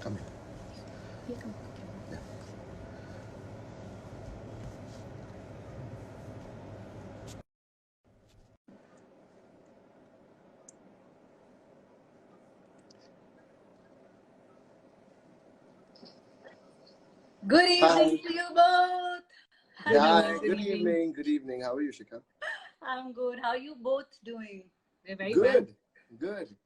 Come here. Here, come. Yeah. Good evening Hi. to you both. Good Yeah. evening. Hello. Hi. Good Good evening. evening. Good evening. How are you, Shikha? I'm good. How are you both doing? We're very well. Good. Good.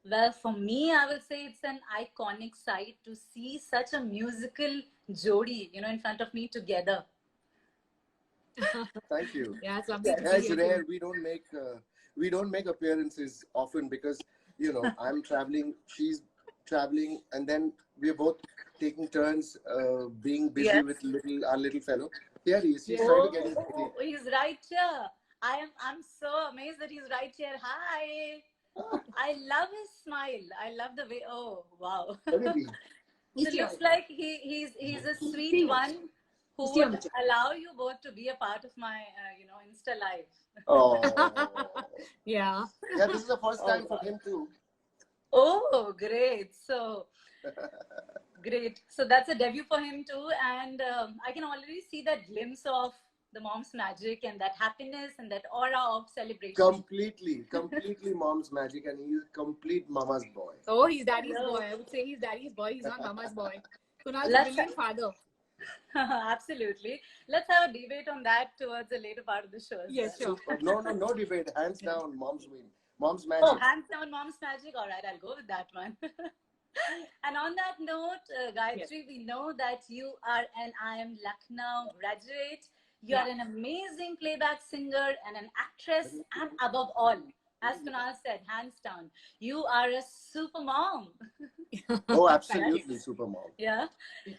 Well, for me, I will say it's an iconic sight to see such a musical jodi, in front of me together. Thank you. Yeah, it's lovely to Yeah, be it's here rare. too. We don't make appearances often because I'm traveling, she's traveling, and then we're both taking turns being busy Yes. with our little fellow. Here he is. He's Yeah. trying to get his Oh, he's right here. I'm so amazed that he's right here. Hi. I love his smile. I love the way. Oh, wow. Let me be. So it looks like he's a sweet one who See you on would the chat. allow you both to be a part of my Insta live. Oh. Yeah. Yeah, this is the first Oh, time for wow. him too. Oh, great. So great. So that's a debut for him too. And I can already see that glimpse of the mom's magic and that happiness and that aura of celebration. Completely mom's magic, and he's complete mama's boy. Oh, he's daddy's Hello. boy. I would say he's daddy's boy. He's not mama's boy. Kunal's a Let's brilliant father. absolutely. Let's have a debate on that towards the later part of the show as Yes, well. sure. No debate. Hands down, mom's win. Mom's Oh, magic. hands down, mom's magic. All right, I'll go with that one. And on that note, Gayatri, we know that you are an IIM Lucknow graduate. You Yeah. are an amazing playback singer and an actress, and above all, as Kunal said, hands down, you are a super mom. Oh, Thank you. absolutely, super mom. Yeah.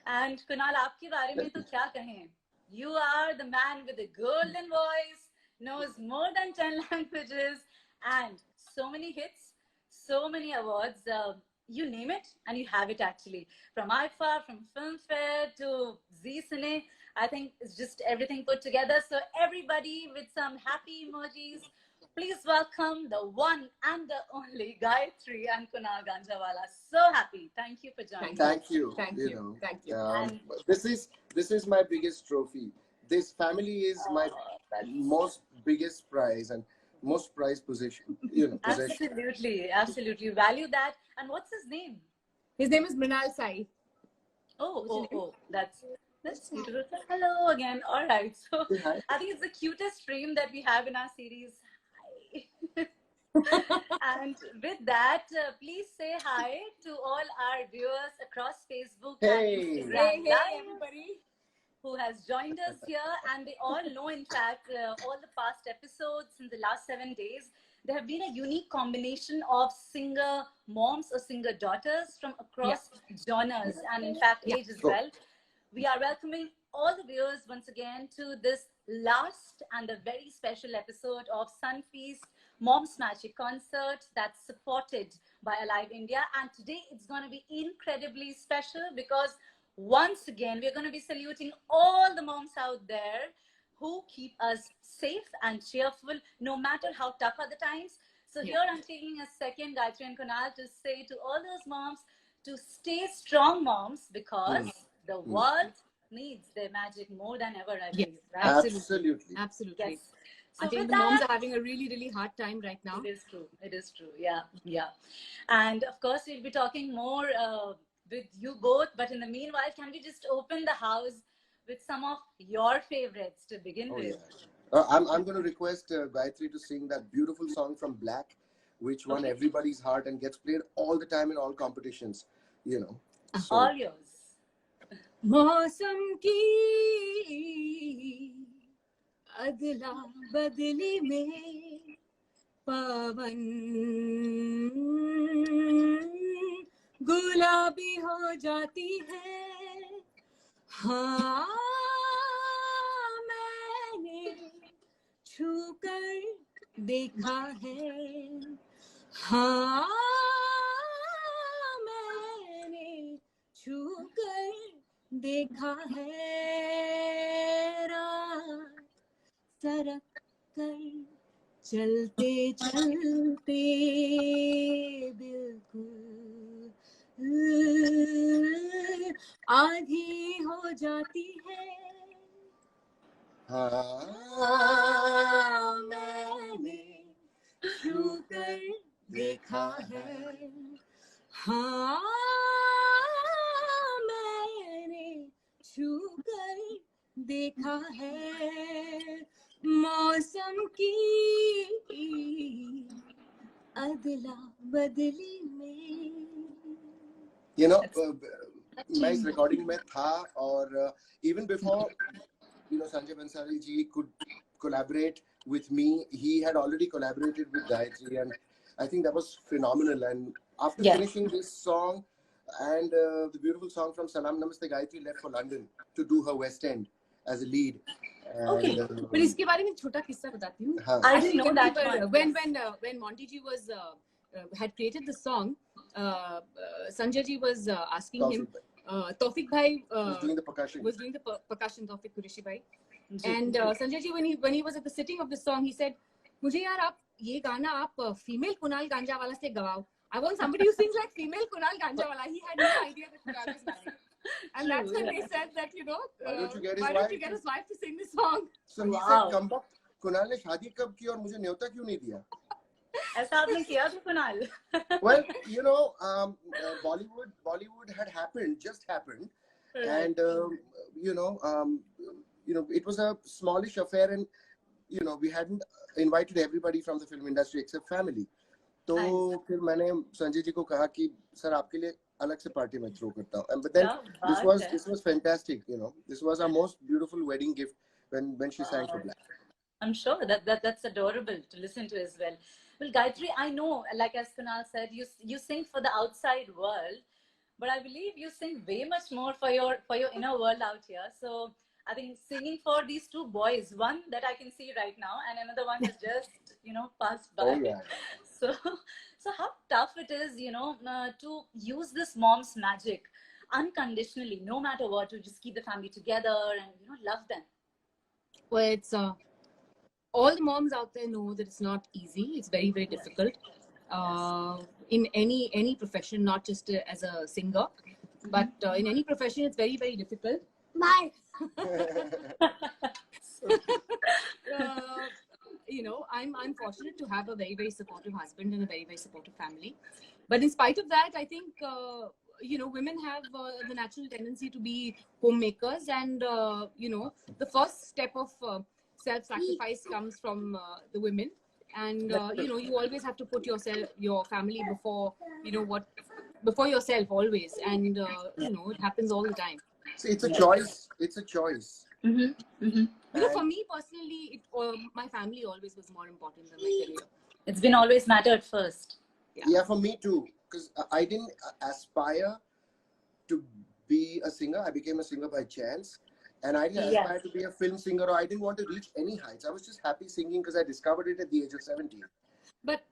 And Kunal, आपके बारे में तो क्या कहें? You are the man with a golden voice, knows more than 10 languages, and so many hits, so many awards. You name it, and you have it actually. From IFA, from Filmfare to Z Cine, I think it's just everything put together. So everybody with some happy emojis, please welcome the one and the only Gayatri and Kunal Ganjawala. So happy. Thank you for joining. Thank you. Thank You you. know, Thank you. And this is my biggest trophy. This family is my that's most biggest prize and most prized position. Possession. absolutely, absolutely value that. And what's his name? His name is Mrinal Sai. Oh, What's your oh, name? oh, that's beautiful. Hello again. All right. So Say hi. I think it's the cutest stream that we have in our series. Hi. And with that, please say hi to all our viewers across Facebook Hey. and Hey, Instagram hey, Live everybody. who has joined us here, and they all know, in fact, all the past episodes in the last 7 days. There have been a unique combination of singer moms or singer daughters from across genres and, in fact, Yeah. age as Go. well. We are welcoming all the viewers once again to this last and a very special episode of Sun Feast Mom's Magic Concert that's supported by Alive India. And today it's going to be incredibly special because once again we're going to be saluting all the moms out there who keep us safe and cheerful no matter how tough are the times. So Yeah. here I'm taking a second, Gayatri and Kunal, to say to all those moms to stay strong, moms, because the world needs their magic more than ever, I Yes, believe, right? Absolutely. Absolutely. Yes. So I think with the moms that, are having a really, really hard time right now. it is true. It is true. Yeah, yeah. And of course, we'll be talking more with you both. But in the meanwhile, can we just open the house with some of your favorites to begin Oh with? yeah. I'm going to request Gayatri to sing that beautiful song from Black, which won Okay. everybody's heart and gets played all the time in all competitions. So All yours. मौसम की अदला बदली में पवन गुलाबी हो जाती है हाँ मैंने छू कर देखा है हाँ मैंने छू कर देखा है रात सरक कर चलते चलते बिल्कुल आधी हो जाती है। हाँ मैंने छू कर देखा है। हाँ मैंने छू कर देखा है मौसम की अदला बदली में। You know, मैं इस recording में था और even before Sanjay Bhansali ji could collaborate with me, he had already collaborated with Gayatri, and I think that was phenomenal. And after finishing this song and the beautiful song from Salam Namaste, Gayatri left for London to do her West End as a lead. Okay, but इसके बारे में छोटा किस्सा बताती हूँ. I didn't know that one. When Monty ji was had created the song, Sanjay ji was asking him. Tawfiq bhai was doing the percussion. Tawfiq Qureshi bhai. And Sanjay ji, when he was at the sitting of the song, he said, "मुझे यार आप ये गाना आप female Kunal Ganjawala से गवाओ. I want somebody who sings like female Kunal Ganjawala." He had no idea that Kunal was married. And that's when they said that, why don't you get his wife to sing this song? So he said, "Come back. Kunal ने शादी कब की और मुझे न्योता क्यों नहीं दिया?" ऐसा आपने किया था Kunal? Well, Bollywood had just happened, and it was a smallish affair, and we hadn't invited everybody from the film industry except family. तो फिर मैंने संजय जी को कहा कि सर आपके लिए अलग से पार्टी में थ्रो करता हूँ. But then this was fantastic. This was our most beautiful wedding gift when she sang for Black. I'm sure that's adorable to listen to as well. Well, Gayatri, I know, like as Kunal said, you sing for the outside world, but I believe you sing way much more for your inner world out here. So I think singing for these two boys, one that I can see right now, and another one is just passed by. Oh, yeah. So how tough it is, to use this mom's magic unconditionally, no matter what, to just keep the family together and love them. Well, it's all the moms out there know that it's not easy. It's very, very difficult. In any profession, not just as a singer, but in any profession, it's very, very difficult. Bye. I'm fortunate to have a very, very supportive husband and a very, very supportive family. But in spite of that, I think women have the natural tendency to be homemakers, and the first step of self-sacrifice comes from the women, and you always have to put your family before yourself always, and it happens all the time. See, it's a choice. Mm-hmm. Mm-hmm. For me personally, my family always was more important than my career. It's been always mattered first. Yeah, for me too, because I didn't aspire to be a singer. I became a singer by chance. And I didn't aspire to be a film singer, or I didn't want to reach any heights. I was just happy singing because I discovered it at the age of 17. But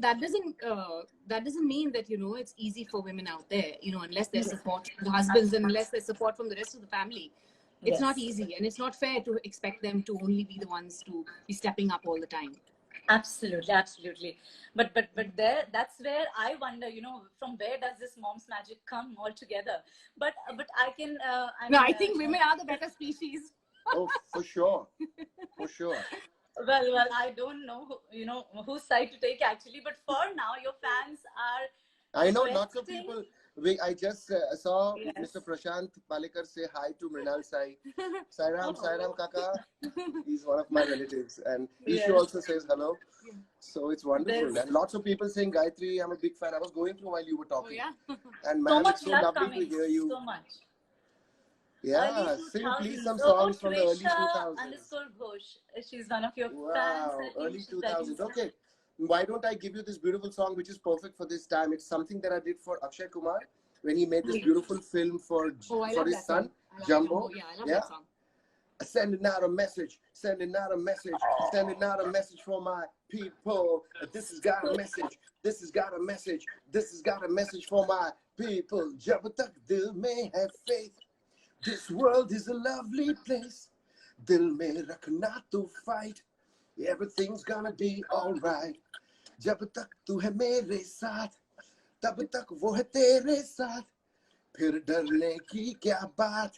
that doesn't mean that it's easy for women out there. Unless there's support from the husbands and unless there's support from the rest of the family, it's not easy, and it's not fair to expect them to only be the ones to be stepping up all the time. Absolutely. But that's where I wonder, from where does this mom's magic come altogether? But I can. I think women are the better species. Oh, for sure. Well, I don't know, whose side to take actually. But for now, your fans are. I know lots of people. I just saw Mr. Prashant Palekar say hi to Mrinal Sai. Sairam Kaka. He's one of my relatives, and Ishu also says hello. So it's wonderful. And lots of people saying, Gayatri, I'm a big fan. I was going through while you were talking. Oh, yeah. And man, it's so lovely to hear you. So much. Yeah, sing please some songs from the early 2000s. _Ghosh. She's one of your fans. Wow, early 2000s. Okay. Why don't I give you this beautiful song, which is perfect for this time? It's something that I did for Akshay Kumar when he made this beautiful film for his son, Jumbo. Yeah, I love that song. Sending out a message for my people. This has got a message for my people. Jab tak dil mein hai faith, this world is a lovely place. Dil mein rakhna to fight, everything's gonna be alright. Jab tak tu hai mere saath, tab tak wo hai tere saath. फिर डरने की क्या बात,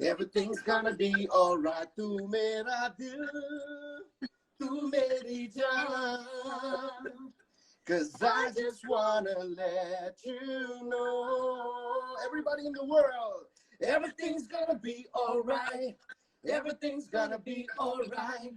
everything's gonna be alright. तू मेरा दिल, तू मेरी जान, 'cause I just wanna let you know, everybody in the world, everything's gonna be alright. Everything's gonna be alright.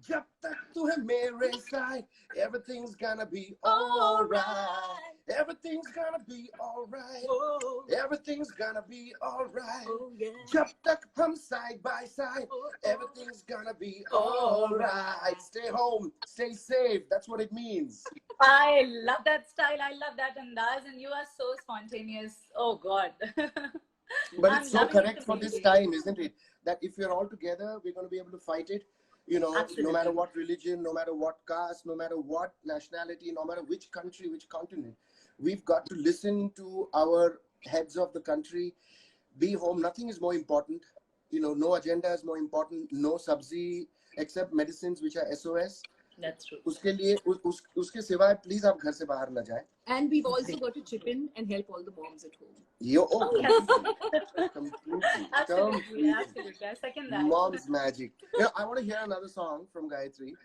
जब तक तू है मेरे side, everything's gonna be alright. Everything's gonna be alright. Oh, Everything's gonna be alright. oh yeah. जब तक हम side by side, everything's gonna be alright. Stay home, stay safe. That's what it means. I love that style. I love that andaz, and you are so spontaneous. Oh God. But I'm it's so loving it correct for this completely. time, isn't it? That if we're all together, we're going to be able to fight it. You know, Absolutely. no matter what religion, no matter what caste, no matter what nationality, no matter which country, which continent, we've got to listen to our heads of the country. Be home. Nothing is more important. You know, no agenda is more important. No subsidy except medicines which are SOS. That's true. उसके लिए उसके सिवाय please आप घर से बाहर न जाएं. And we've also got to chip in and help all the moms at home. Oh, Yes. completely. Absolutely. Absolutely. I second that. Mom's magic. You know, I want to hear another song from Gayatri.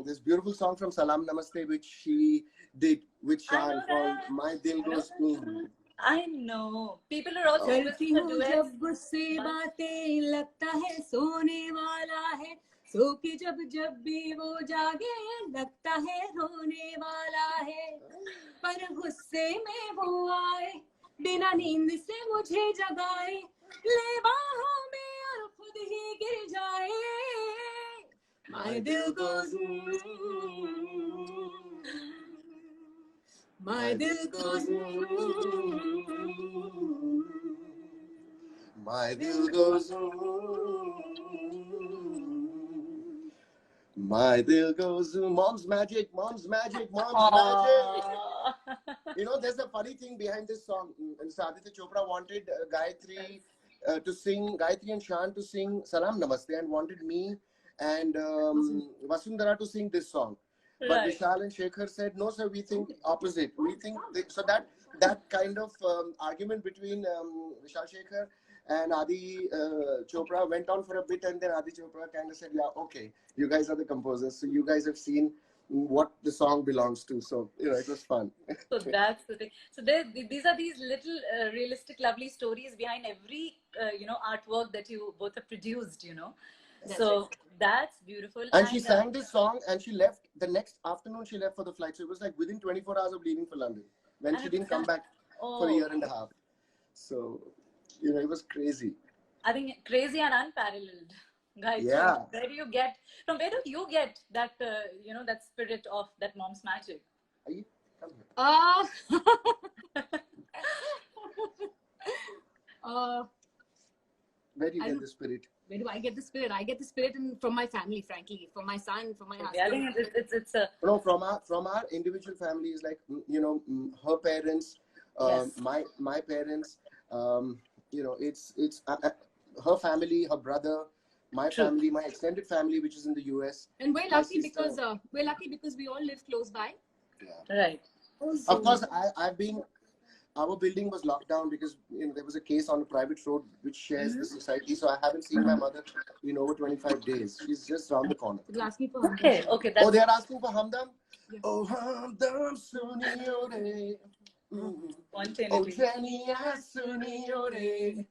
This beautiful song from Salam Namaste, which she did with I Shan, know called that. My Dil Goes. I know. People are also करती listening हूँ to duets. जब मुझसे बातें, लगता है सोने वाला है, सो के जब जब भी वो जागे, लगता है रोने वाला है, पर गुस्से में वो आए, बिना नींद से मुझे जगाए, ले बाहों में और खुद ही गिर जाए. My दिल goes My दिल goes My Dil Goes. My Dil Goes. Mom's magic, mom's magic, mom's magic. Aww. You know, there's a funny thing behind this song. And Aditya Chopra wanted Gayatri to sing, Gayatri and Shan to sing Salam Namaste, and wanted me and Vasundhara to sing this song. But Right. Vishal and Shekhar said, no, sir, we think opposite. We think so that kind of argument between Vishal Shekhar and Adi Chopra went on for a bit, and then Adi Chopra kind of said, yeah, okay, you guys are the composers, so you guys have seen what the song belongs to. So, you know, it was fun. So that's the thing. So these are these little realistic, lovely stories behind every, artwork that you both have produced, you know. That's So right. that's beautiful. And she sang this song, and she left the next afternoon. She left for the flight, so it was like within 24 hours of leaving for London. When she didn't come back for a year and a half. So, you know, it was crazy. I think crazy and unparalleled, guys. Yeah. So where do you get that that spirit of that mom's magic? Are you? Come here. Where do you get the spirit? Where do I get the spirit? I get the spirit from my family, frankly, from my son, from my husband. I think it's a No, from our individual families, like, you know, her parents, Yes. my parents, you know, it's her family, her brother, my True. family, my extended family, which is in the US. And we're My lucky sister. because we all live close by. Yeah. right. Also, Of course, our building was locked down because, you know, there was a case on a private road which shares the society. So I haven't seen my mother in over 25 days. She's just around the corner. they'll ask me for Hamdam. Okay. Oh, That's they are asking for Hamdam? Yeah. Oh, Hamdam Suniore. Oh, spontaneity. Jania Suniore.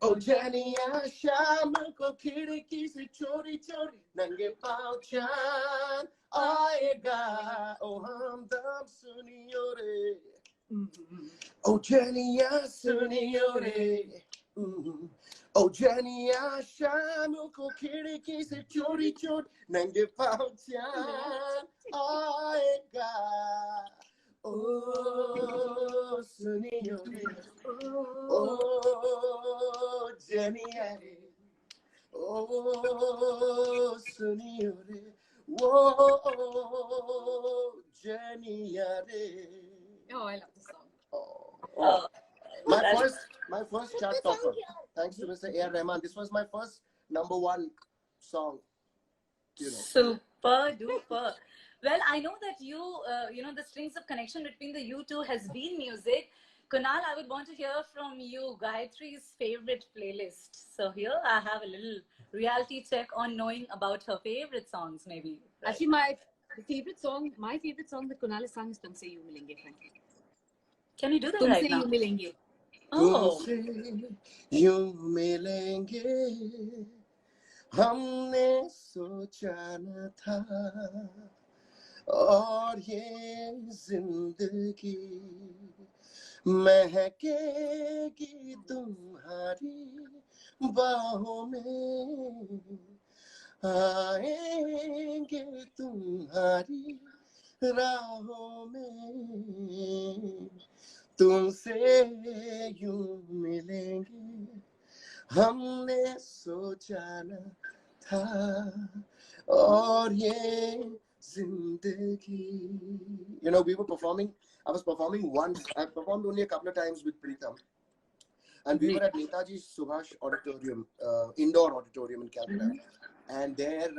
Oh, Jania Sham ko khidki se chori chori nange pav chan aayega. Oh, Hamdam Suniore. Oh, Jania Suniore. Oh, Jania Sham ko khidki se chori chori nange pav chan aayega. Oh, Suniore. Oh, Jania. Oh, Suniore. Oh, Jania. Oh, I love this song. Oh. My That's- first chart topper. Thanks to Mr. A.R. Rahman. This was my first #1 song. You know. Super duper. Well, I know that the strings of connection between the you two has been music. Kunal, I would want to hear from you Gayatri's favorite playlist. So here I have a little reality check on knowing about her favorite songs, maybe. Right? Actually, my favorite song that Kunal has sung is "Tumse Yu Milenge." Frankly, Can you do that "Tumse right now? Yu Milenge." Oh, तुमसे यूं मिलेंगे हमने सोचा न था और ये जिंदगी महकेगी तुम्हारी बाहों में आएंगे तुम्हारी राहों में तुमसे यूं मिलेंगे हमने सोचा न था और ये जिंदगी. You know, I was performing once. I performed only a couple of times with Pritam. And we were at Netaji Subhash Auditorium, indoor auditorium in Calcutta. And there,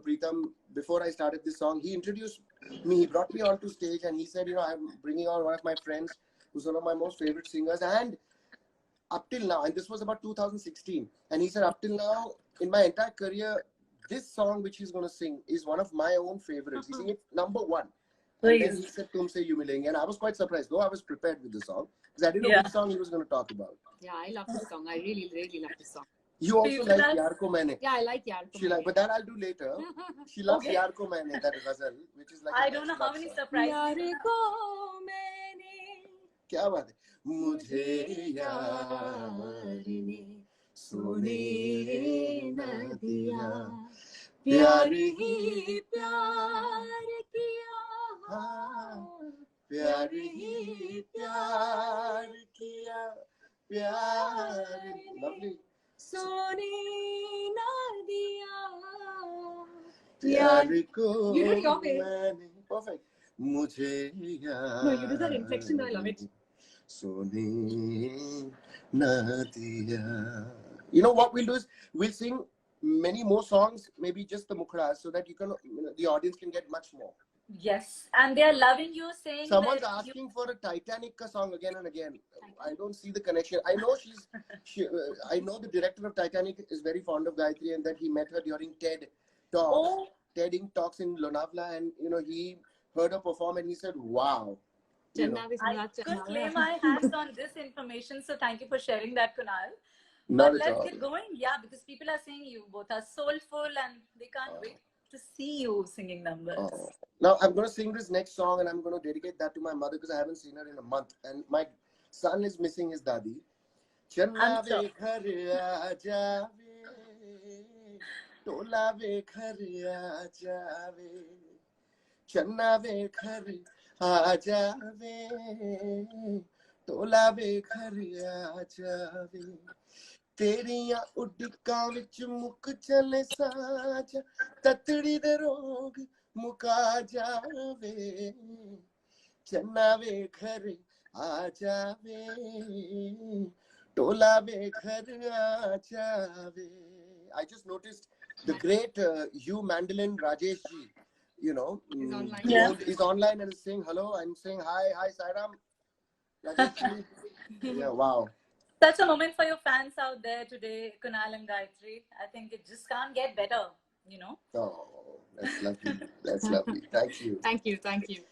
Pritam, before I started this song, he introduced me. He brought me onto stage and he said, I'm bringing on one of my friends who's one of my most favorite singers. And up till now, and this was about 2016, and he said, up till now, in my entire career, this song which he's going to sing is one of my own favorites. He's singing it number one. And then he said, Tumse Yu Milenge. And I was quite surprised, though I was prepared with the song, because I didn't know which song he was going to talk about. Yeah, I love this song. I really, really love this song. You also like Yaar Ko Maine. Yeah, I like Yaar Ko Maine. But that I'll do later. She loves Yaar Ko Maine, that ghazal, which is like I don't know how many surprises. Yaar ko maine क्या बात है मुझे यार ने सोने न दिया प्यार ही प्यार किया प्यार ही प्यार किया प्यार lovely सोने न दिया प्यार को You did your bit. मैंने perfect मुझे यार No, you do that inflection, I love it. सोने न दिया. You know what we'll do is we'll sing many more songs, maybe just the mukhras, so that the audience can get much more. Yes, and they are loving you, saying Someone's that asking for a Titanic song again and again. I don't see the connection. I know I know the director of Titanic is very fond of Gayatri and that he met her during TED Talks, TEDing Talks in Lonavala, and he heard her perform and he said, "Wow." I could lay my hands on this information, so thank you for sharing that, Kunal. Not But at let's all. get going, yeah, because people are saying you both are soulful and they can't wait to see you singing numbers. Oh. Now I'm going to sing this next song and I'm going to dedicate that to my mother because I haven't seen her in a month and my son is missing his daddy. Channa ve ghar aa jaave, tola ve ghar aa jaave, channa ve ghar aa jaave, tola ve ghar aa jaave. तेरियां उड़कां विच मुक चले साजा ततड़ी दे रोग मुका जावे चन्ना वे घर आ जावे टोला वे घर आ जावे. I just noticed the great Hugh Mandolin Rajesh ji, He's online. He's online and is saying hello. I'm saying hi Sairam Rajesh ji. Yeah, wow. Such a moment for your fans out there today, Kunal and Gayatri. I think it just can't get better, Oh, that's lovely. That's lovely. Thank you. Thank you.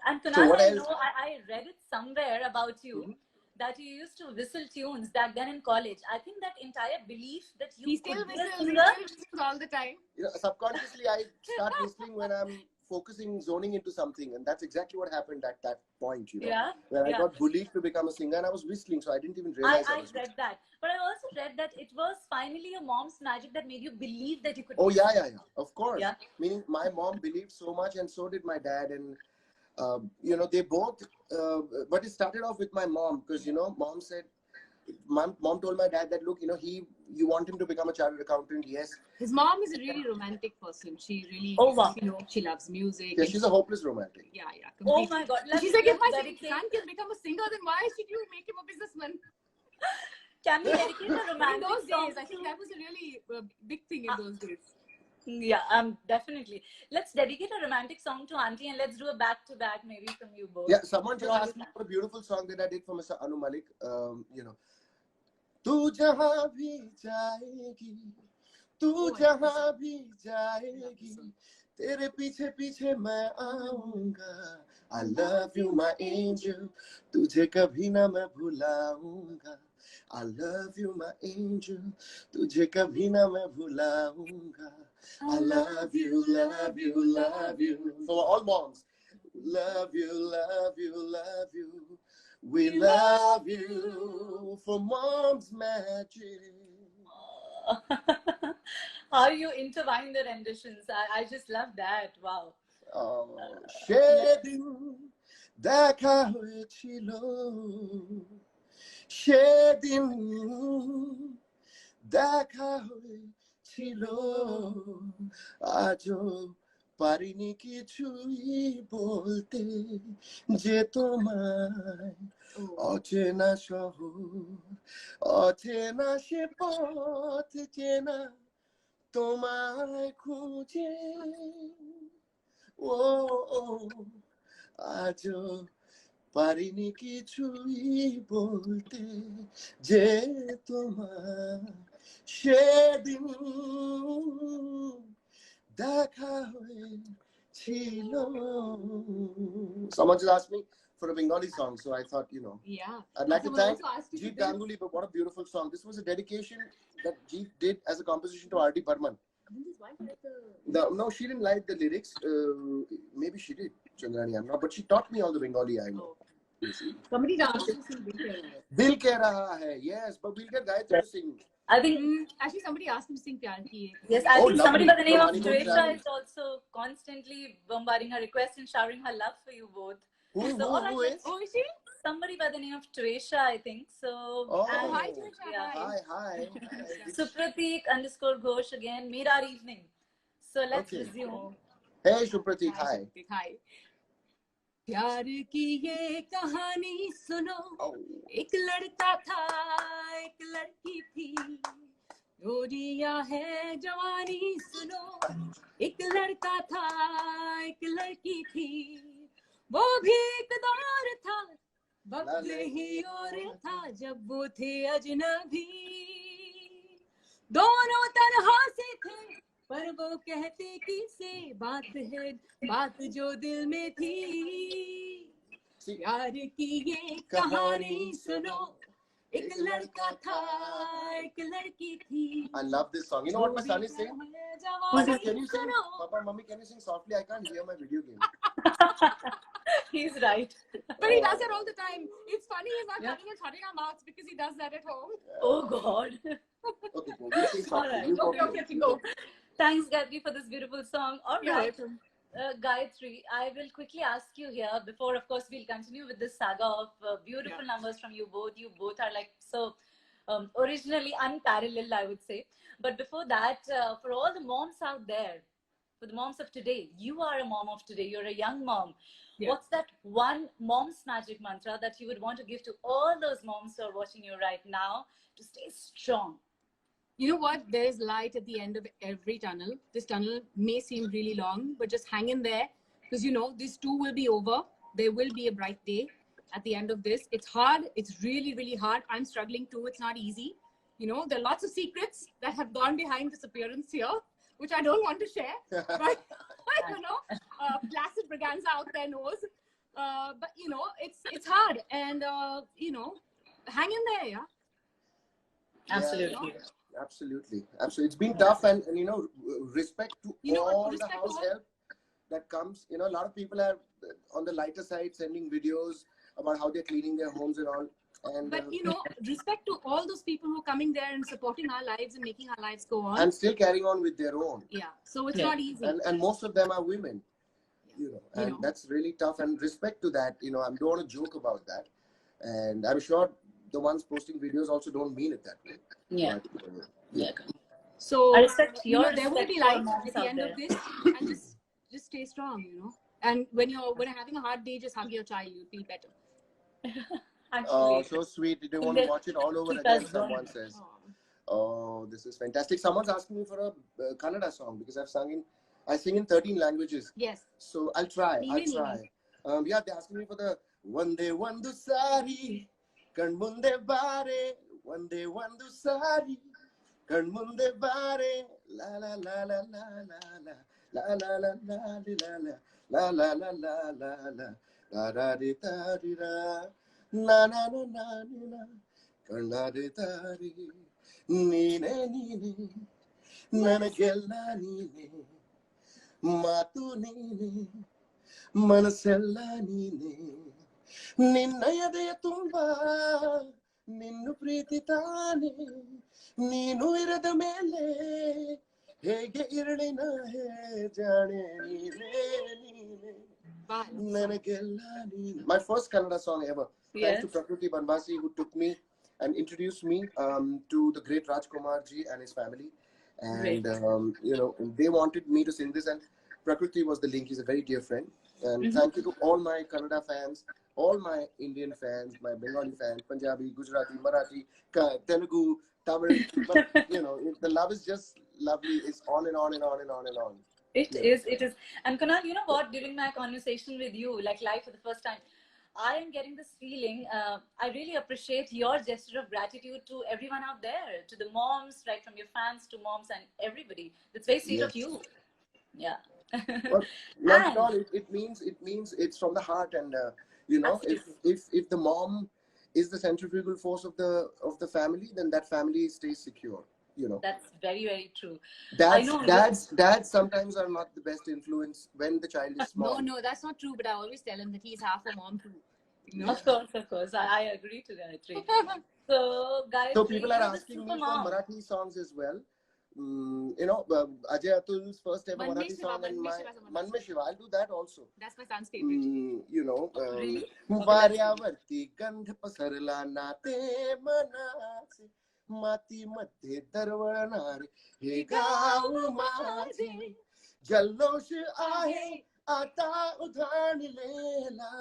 And Kunal, So I know I read it somewhere about you that you used to whistle tunes back then in college. I think that entire belief that you He still could be a whistles singer. all the time. Subconsciously I start whistling when I'm zoning into something, and that's exactly what happened at that point, Yeah. When I got bullied to become a singer and I was whistling, so I didn't even realize I read that. But I also read that it was finally your mom's magic that made you believe that you could. Oh, yeah. Of course. Yeah. Meaning my mom believed so much and so did my dad. And, they both, but it started off with my mom because, mom said, mom told my dad that, look, you want him to become a chartered accountant. Yes. His mom is a really romantic person. She really, she loves music. Yeah, she's a hopeless romantic. Yeah. Oh my God. She's like, if my son can become a singer, then why should you make him a businessman? Can we dedicate a romantic In those song days, I think that was a really big thing in those days. Yeah, definitely. Let's dedicate a romantic song to Auntie, and let's do a back-to-back maybe from you both. Yeah, someone For just all asked you me for a beautiful song that I did for Mr. Anu Malik. तू जहाँ भी जाएगी, तू जहाँ भी जाएगी, तेरे पीछे पीछे मैं आऊंगा. I love you my angel, तुझे कभी ना मैं भुलाऊंगा. I love you my angel, तुझे कभी ना मैं भुलाऊंगा. I love you, love you, love you. For all moms, love you, love you, love you. We love you for mom's magic. How you intertwine the renditions. I just love that. Wow. সেদিন দেখা হয়েছিল, সেদিন দেখা হয়েছিল, আজও পারিনি কিছুই বলতে, যে তোমায় অচেনা শহর, অচেনা সে পথ চেনা, তোমায় খুঁজে ও আজও পারিনি কিছুই বলতে, যে তোমায় সেদিন দেখা হয়েছিল. Someone just asked me for a Bengali song, so I thought, I'd like to thank Jeet Ganguly, but what a beautiful song. This was a dedication that Jeet did as a composition to R.D. Burman. No, she didn't like the lyrics. Maybe she did, Chandrani, I'm not, but she taught me all the Bengali I know. Somebody asked to sing Dil Keh Raha Hai, yes, but we'll get Gayatri to sing. I think actually somebody asked me to sing Pyar Ki Hai. Yes, I think somebody by the name of Lovely. Tresha is also constantly bombarding her requests and showering her love for you both. Who is? Oh, is she? Somebody by the name of Tresha, I think. So, Oh, hi Tresha. yeah. Hi. Supratik _Ghosh again, made our evening. So let's resume. Hey Supratik, hi. Hi. प्यार की ये कहानी सुनो, एक लड़का था एक लड़की थी, रोरिया है जवानी सुनो, एक लड़का था एक लड़की थी, वो भी एक दौर था, वक्त ही और था जब वो थे अजनबी, दोनों तन्हा से थे पर वो कहते किसे, बात है बात जो दिल में थी, प्यार की ये कहानी सुनो, एक लड़का था एक लड़की थी. I love this song. You know what my son is saying? Papa, can you sing? Papa, Mommy, can you sing softly? I can't hear my video game. He's right. But he does that all the time. It's funny he's not letting us shutting our mouths because he does that at home. Oh God. Okay, go. You sing softly. Right. Okay, go. Thanks, Gayatri, for this beautiful song. All You're right. welcome. Gayatri, I will quickly ask you here before, of course, we'll continue with this saga of beautiful numbers from you both. You both are like so originally unparalleled, I would say. But before that, for all the moms out there, for the moms of today, you are a mom of today. You're a young mom. Yeah. What's that one mom's magic mantra that you would want to give to all those moms who are watching you right now to stay strong? You know what? There's light at the end of every tunnel. This tunnel may seem really long, but just hang in there because this too will be over. There will be a bright day at the end of this. It's hard. It's really, really hard. I'm struggling too. It's not easy. There are lots of secrets that have gone behind this appearance here, which I don't want to share. But, Placid Braganza out there knows. But, it's hard. And, hang in there, yeah? Absolutely. Absolutely. It's been tough, and respect to all the house help that comes. A lot of people are on the lighter side sending videos about how they're cleaning their homes and all. But respect to all those people who are coming there and supporting our lives and making our lives go on. And still carrying on with their own. Yeah. So it's not easy. And most of them are women. And that's really tough. And respect to that. I don't want to joke about that. And I'm sure the ones posting videos also don't mean it that way. Yeah. But, So I respect your there will be light at the end of this, and just stay strong, And when you're having a hard day, just hug your child. You'll feel better. Oh, so sweet. You don't want to watch it all over again, someone says. Oh, this is fantastic. Someone's asking me for a Kannada song because I sing in 13 languages. Yes. So I'll try. Yeah, they're asking me for the Vande Vandu Sari, Kanmunde Bare, Vande Vandu Sari, Kanmunde Bare, la la la la la la la la la la la la la la la la la la da di da di da na na na na na Kannadi tari ನೀನೆ ನನಗೆಲ್ಲ ನೀನೆ ಮಾತು ನೀನೆ ಮನಸ್ಸೆಲ್ಲ ನೀನೆ ನಿನ್ನ ಎದೆಯ ತುಂಬ ನಿನ್ನ ಪ್ರೀತಿ ತಾನೆ ನೀನು ಇರದ ಮೇಲೆ ಹೇಗೆ ಇರಳಿನ ಜಾಣೆ ನೀನೆ ನನಗೆಲ್ಲ ನೀನೆ. My first Kannada song ever. Thanks to Prakriti Banvasi who took me and introduced me to the great Rajkumar ji and his family. And, they wanted me to sing this. And Prakriti was the link. He's a very dear friend. And thank you to all my Kannada fans, all my Indian fans, my Bengali fans, Punjabi, Gujarati, Marathi, Telugu, Tamil. But, the love is just lovely. It's on and on and on and on and on. It is. And Kunal, you know what? During my conversation with you, like live for the first time, I am getting this feeling. I really appreciate your gesture of gratitude to everyone out there, to the moms, right from your fans to moms and everybody. That's very sweet of you. Yeah. Well, not at all. It means it's from the heart, and if the mom is the centrifugal force of the family, then that family stays secure. That's very, very true. Dads sometimes are not the best influence when the child is small. No, that's not true. But I always tell him that he's half a mom too. Of course. I agree to that. So, guys, so people are asking me for Marathi songs as well. Ajay Atul's first ever Marathi song and my Man Mein Shiva. I'll do that also. That's my son's favorite. Really? Varyavarti gandh pasarla naate manase माती मध्ये दरवळणारे हे गाव माझे जल्लोष आहे आता उधाणलेला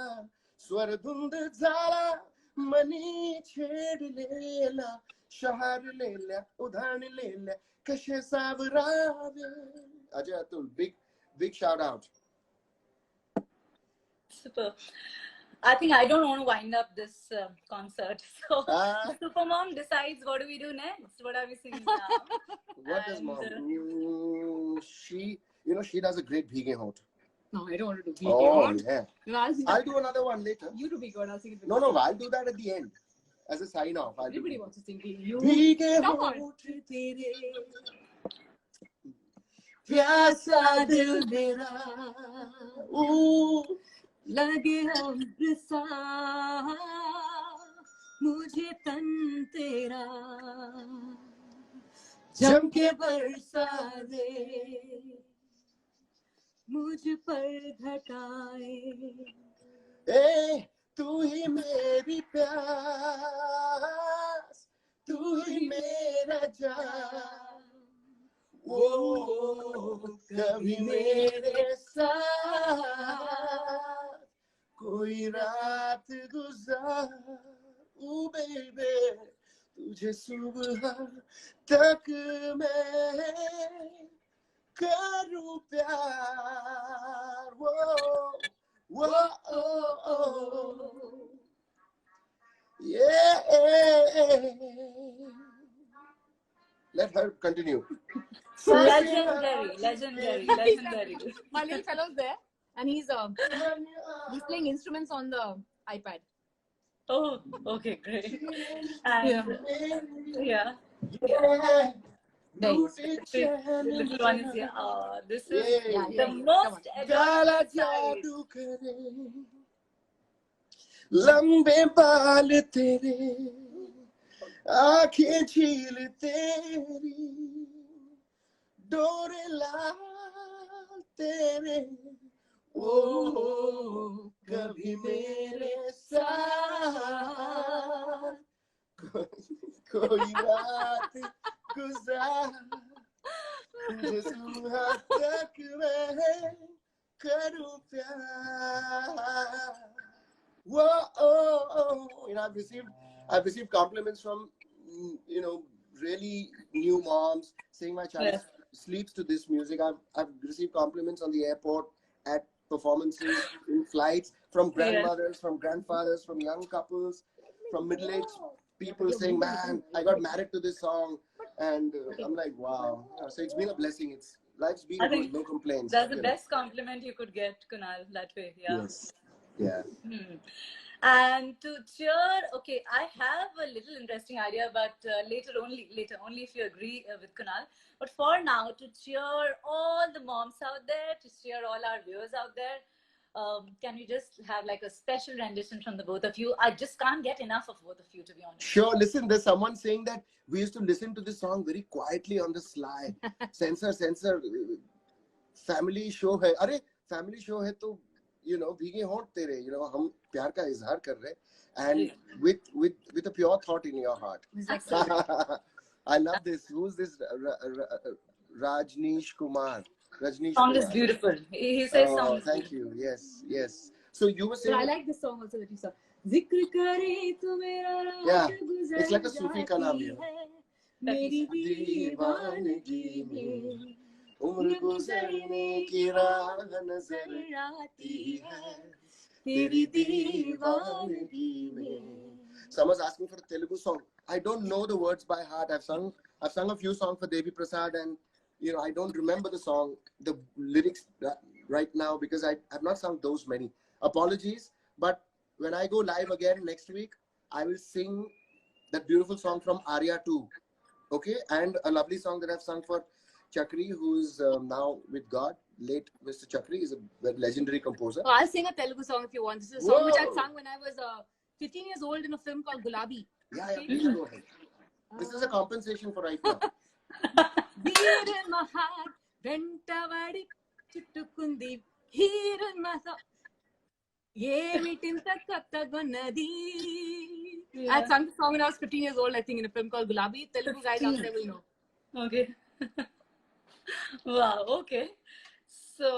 स्वरधुंद झाला money छेडलेला शहारलेल्या उधाणलेल्या कसे सावरावे. Ajay Atul, big shout out. Super. I think I don't want to wind up this concert. So Supermom decides what do we do next? What are we singing now? What does mom? She does a great Bhige Hot. No, I don't want to do Bhige Hot. Yeah. No, I'll do another one later. You do Bhige Hot, I'll sing it. No, I'll do that at the end as a sign off. Everybody wants to sing Bhige. Bhige Hot tere प्यासा दिल मेरा लगे अमृसा मुझे तन तेरा जम के बरसा दे मुझ पर घटाए तू ही मेरी प्यास तू ही मेरा जान कभी मेरे साथ कोई रात गुजार बेबे तुझे सुबह तक मैं करूं प्यार Let her continue. Legendary. My little fellow's there, and he's playing instruments on the iPad. Oh, okay, great. And yeah. Nice. The little one is here. This is the most लंबे बाल तेरे आंखें झील तेरी डोरे लाल तेरे कभी मेरे साथ कोई रात गुजार तुझे सुबह तक मैं करूं प्यार. I've received compliments from really new moms saying my child Yeah. sleeps to this music. I've received compliments on the airport, at performances, in flights, from grandmothers, from grandfathers, from young couples, from middle-aged people saying, "Man, I got married to this song," and I'm like, "Wow!" So it's been a blessing. Life's been I good, think no complaints. that's the best compliment you could get, Kunal, that way. Yeah. Yes. Yeah. And to cheer, okay, I have a little interesting idea, but later only if you agree with Kunal. But for now, to cheer all the moms out there, to cheer all our viewers out there, can we just have like a special rendition from the both of you? I just can't get enough of both of you, to be honest. Sure. Listen, there's someone saying that we used to listen to this song very quietly on the sly. Censor, family show hai. अरे family show है तो भीगे होंठ तेरे, हम प्यार का इजहार कर रहे, and with a pure thought in your heart. I love this. Who's this? Rajneesh Kumar. Song is beautiful. He says song. Thank you. Yes. So you were saying. So I like this song also that you saw. Zikr kare tu mera raat guzar it's like a Sufi ka naam, मेरी दीवानगी में उम्र गुजरने की राह नजर आती है तेरी दीवानगी में. Someone's asking for a Telugu song. I don't know the words by heart. I've sung a few songs for Devi Prasad, and I don't remember the lyrics right now, because I have not sung those many. Apologies, but when I go live again next week, I will sing that beautiful song from Arya 2. Okay, and a lovely song that I've sung for Chakri, who's now with God. Late Mr. Chakri is a legendary composer. Oh, I'll sing a Telugu song if you want. This is a song which I sang when I was 15 years old in a film called Gulabi. Yeah, please go ahead. This is a compensation for right now. Dear in my heart, ventavadi chuttukundi. Here in my thought, yemitinta kattagunnadi. I sang the song when I was 15 years old, I think, in a film called Gulabi. Telugu guys out there will know. Okay. Wow. Okay. So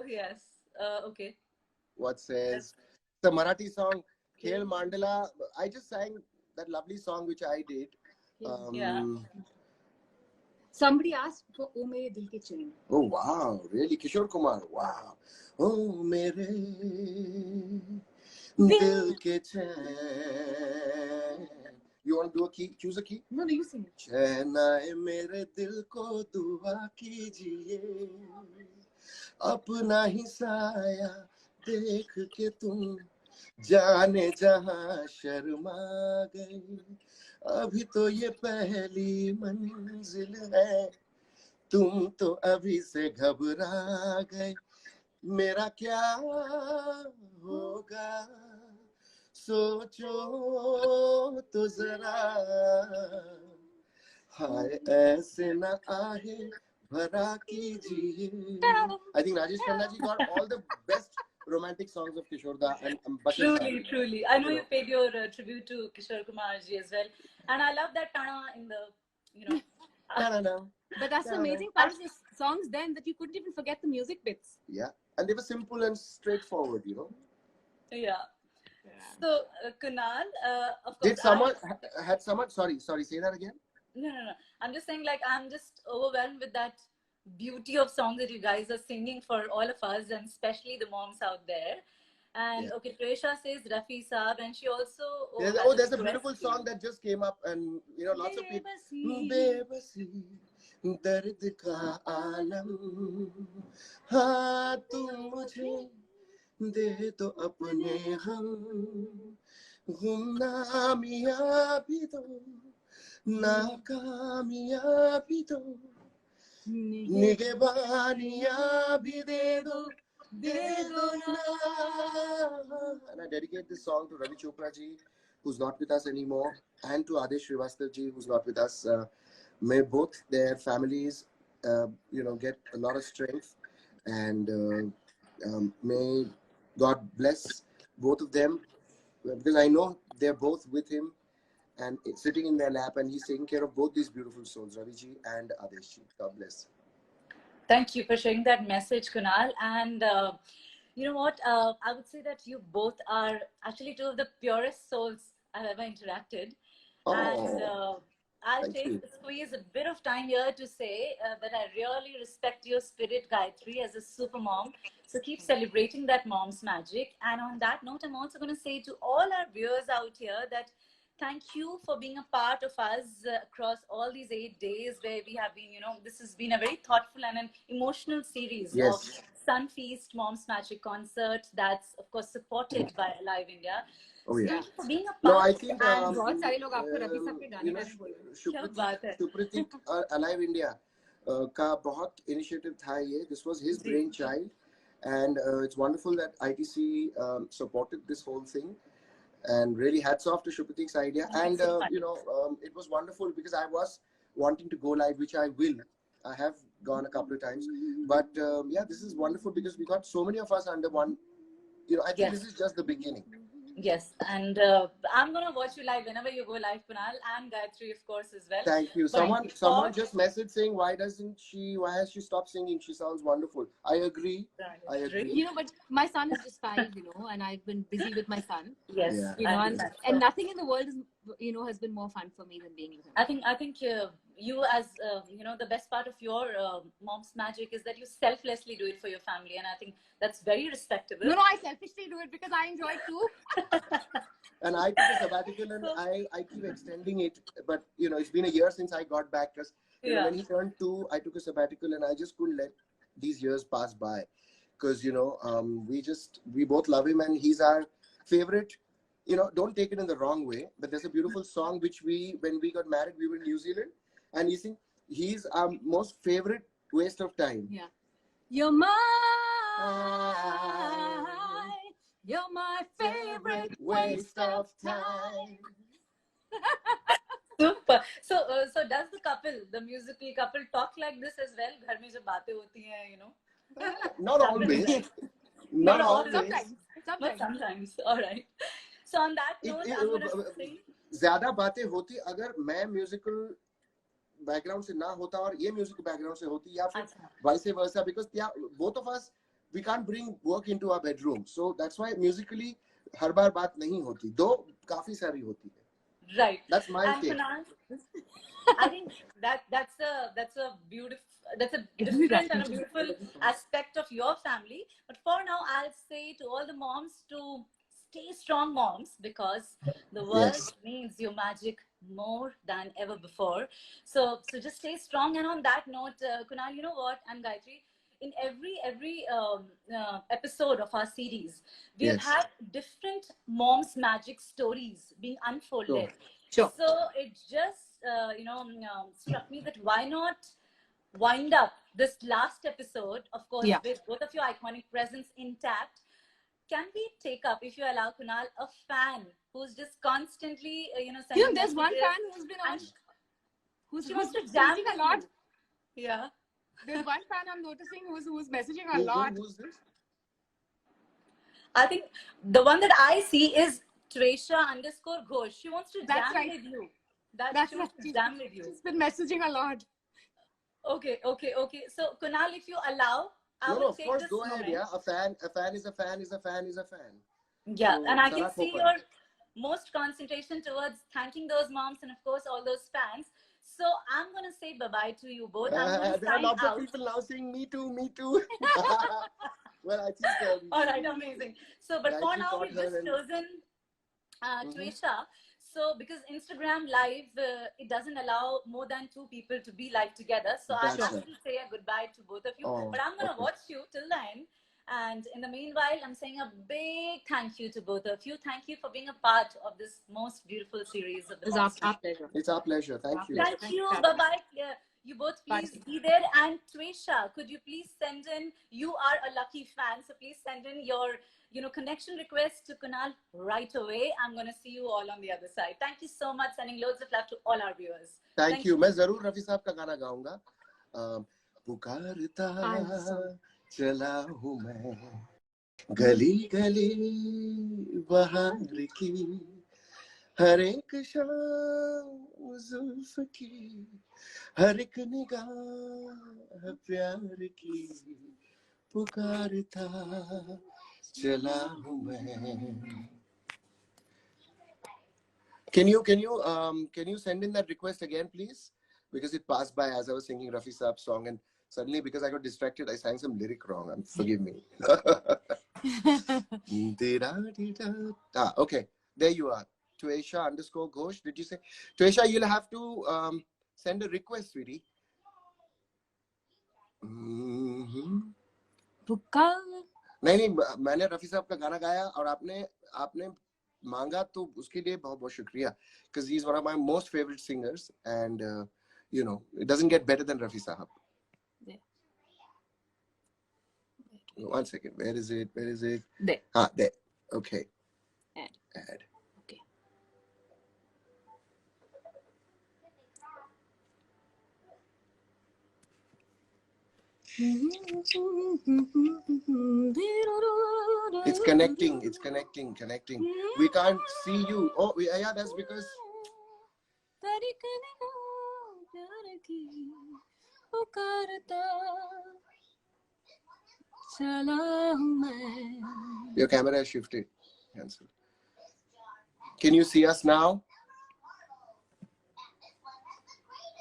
yes. Okay. What says the Marathi song Khel Mandala? I just sang that lovely song which I did. Yeah. Somebody asked for O Mere Dil Ke Chain. Oh wow, really? Kishore Kumar. Wow. Oh Mere Dil Ke Chain. You want to do a key? Choose a key. No, you sing it. चैनाए मेरे दिल को दुआ कीजिए, अपना ही साया देख के तुम जाने जहां शर्मा गई, अभी तो ये पहली मंजिल है, तुम तो अभी से घबरा गए, मेरा क्या होगा सोचो तो जरा, हाय ऐसे न आहे भरा कीजिए. I think Rajesh Khanna ji got all the best romantic songs of Kishore Da and Truly. I know you paid your tribute to Kishore Kumar ji as well, and I love that tana in the, But that's the amazing part of the songs then, that you couldn't even forget the music bits. Yeah, and they were simple and straightforward, Yeah. So Kunal, of course. Did someone had someone? Sorry. Say that again. No. I'm just saying, like, I'm just overwhelmed with that beauty of songs that you guys are singing for all of us, and especially the moms out there. And okay, Tresha says Rafi Saab, and she also. There's a beautiful song that just came up, and lots of people. Bebasi, dard ka alam, haan tum mujhe de do apne hum, gumnaamiyan bhi do, नाकामयाबी दो, निगहबानियां भी दे दो ना. And I dedicate this song to Ravi Chopra ji, who's not with us anymore, and to Adesh Srivastava ji, who's not with us. May both their families, get a lot of strength, and may God bless both of them, because I know they're both with him and sitting in their lap, and he's taking care of both these beautiful souls, Ravi ji and Adesh ji. God bless. Thank you for sharing that message, Kunal. And you know what? I would say that you both are actually two of the purest souls I've ever interacted. Oh. And I'll Thank you. squeeze a bit of time here to say that I really respect your spirit, Gayatri, as a super mom. So keep celebrating that mom's magic. And on that note, I'm also going to say to all our viewers out here that thank you for being a part of us across all these 8 days where we have been, this has been a very thoughtful and an emotional series of Yes. Sun Feast Mom's Magic Concert that's, of course, supported by Alive India. Oh So yeah. thank you for being a No, part. I think And बहुत सारे लोग आपको रफी साहब के गाने you know, गाने बोल रहे हैं. क्या बात है. Shupratik Alive India का बहुत initiative था ये. This was his ji. brainchild, and it's wonderful that ITC supported this whole thing. And really hats off to Shupratik's idea. And it was wonderful because I was wanting to go live, which I will. I have gone a couple of times, but yeah, this is wonderful because we got so many of us under one. I think Yes. this is just the beginning. Yes, and I'm gonna watch you live whenever you go live, Kunal, and Gayatri, of course, as well. Thank you. But Someone just messaged saying, why has she stopped singing? She sounds wonderful. I agree. I agree. But my son is just 5, and I've been busy with my son. Yes, Yeah. And nothing in the world is, has been more fun for me than being with him. I think you as the best part of your mom's magic is that you selflessly do it for your family, and I think that's very respectable. No, I selfishly do it because I enjoy it too. And I took a sabbatical, and I keep extending it. But it's been a year since I got back because when he turned 2, I took a sabbatical, and I just couldn't let these years pass by because we both love him, and he's our favorite. Don't take it in the wrong way, but there's a beautiful song which when we got married, we were in New Zealand, and he's our most favorite waste of time. Yeah. You're my favorite waste of time. Super. So does the musical couple talk like this as well? घर में जब बातें होती हैं, Not always. Not always. But sometimes. All right. So on that note, I'm going to say ज़्यादा बातें होती अगर मैं म्यूजिकल बैकग्राउंड से ना होता और ये म्यूजिकल बैकग्राउंड से होती या फिर vice versa, because both of us we can't bring work into our bedroom, so that's why musically हर बार बात नहीं होती, दो काफी सारी होती है. Right. That's my take. I think that's a different and a beautiful aspect of your family. But for now, I'll say to all the moms to stay strong, moms, because the world needs your magic more than ever before. So just stay strong. And on that note, Kunal, you know what? And Gayatri, in every episode of our series, we have had different moms' magic stories being unfolded. Sure. So it just struck me that why not wind up this last episode, of course, with both of your iconic presence intact. Can we take up, if you allow, Kunal, a fan who's just constantly, sending there's one fan who's been on, who's messaging a lot. Yeah. There's one fan I'm noticing who's messaging a lot. Who's this? I think the one that I see is Tresha_Ghosh. She wants to jam with you. She wants to jam with you. She's been messaging a lot. Okay. So Kunal, if you allow, I will take this go ahead. moment. Yeah, a fan is a fan is a fan is a fan. Yeah, so, and I can see your most concentration towards thanking those moms and of course all those fans. So I'm gonna say bye-bye to you both. I'm gonna there are lots of people now saying me too. Well, I think. All right, amazing. So, but for now, we've just chosen Tresha. So, because Instagram Live, it doesn't allow more than 2 people to be live together. So, I have to say a goodbye to both of you. But I'm going to watch you till then. And in the meanwhile, I'm saying a big thank you to both of you. Thank you for being a part of this most beautiful series of the It's our pleasure. It's our pleasure. Thank you. Thank you. Bye-bye. You both please be there. And Tresha, could you please send in, you are a lucky fan, so please send in your connection request to Kunal right away. I'm going to see you all on the other side. Thank you so much. Sending loads of love to all our viewers. Thank you. मैं जरूर रफी साहब का गाना गाऊंगा. पुकारता चला हूँ मैं गली गली बहार की हर एक शाम जुल्फ की हर एक निगाह प्यार की पुकारता चला हूँ मैं Can you send in that request again, please? Because it passed by as I was singing Rafi Saab's song, and suddenly, because I got distracted, I sang some lyric wrong. And forgive me. Okay, there you are. Tuesha_Ghosh. Did you say? Tuesha, you'll have to send a request, sweetie. नहीं, मैंने रफी साहब का गाना गाया और आपने मांगा, तो उसके लिए बहुत बहुत शुक्रिया, because he's one of my most favorite singers, and you know, it doesn't get better than Rafi Sahab. Yeah. One second, where is it? There. There. Okay. Add. Okay. It's connecting. We can't see you. Oh, yeah, that's because. Your camera has shifted. Cancel. Can you see us now?